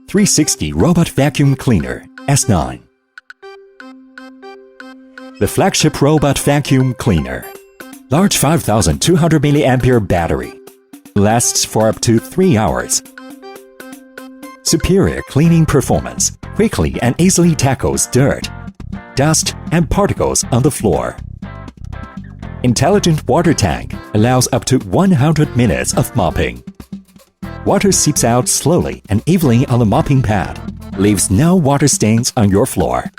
360 Robot Vacuum Cleaner S9. The flagship robot vacuum cleaner. Large 5200 mAh battery. Lasts for up to 3 hours. Superior cleaning performance. Quickly and easily tackles dirt, dust, and particles on the floor. Intelligent water tank allows up to 100 minutes of mopping. Water seeps out slowly and evenly on the mopping pad, leaves no water stains on your floor.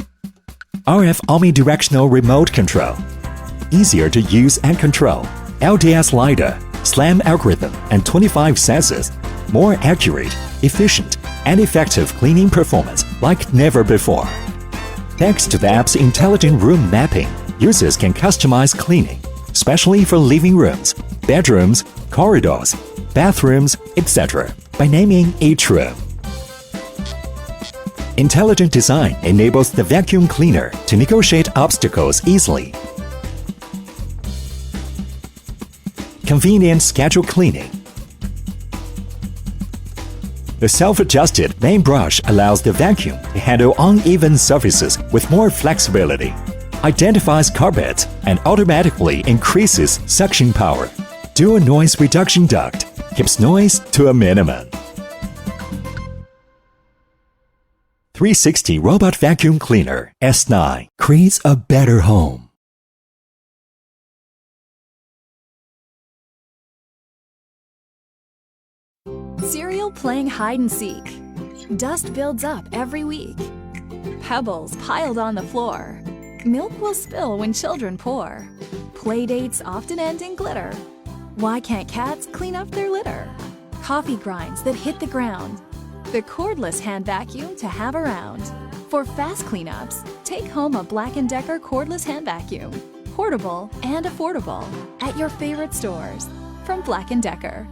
RF omnidirectional remote control. Easier to use and control. LDS LiDAR, SLAM algorithm, and 25 sensors. More accurate, efficient, and effective cleaning performance like never before. Thanks to the app's intelligent room mapping, users can customize cleaning, especially for living rooms, bedrooms, corridors, bathrooms, etc., by naming each room. Intelligent design enables the vacuum cleaner to negotiate obstacles easily. Convenient schedule cleaning. The self-adjusted main brush allows the vacuum to handle uneven surfaces with more flexibility, identifies carpets, and automatically increases suction power. Dual noise reduction duct keeps noise to a minimum. 360 Robot Vacuum Cleaner S9 creates a better home. Cereal playing hide and seek. Dust builds up every week. Pebbles piled on the floor. Milk will spill when children pour. Playdates often end in glitter. Why can't cats clean up their litter? Coffee grinds that hit the ground. The cordless hand vacuum to have around. For fast cleanups, take home a Black & Decker cordless hand vacuum. Portable and affordable at your favorite stores from Black & Decker.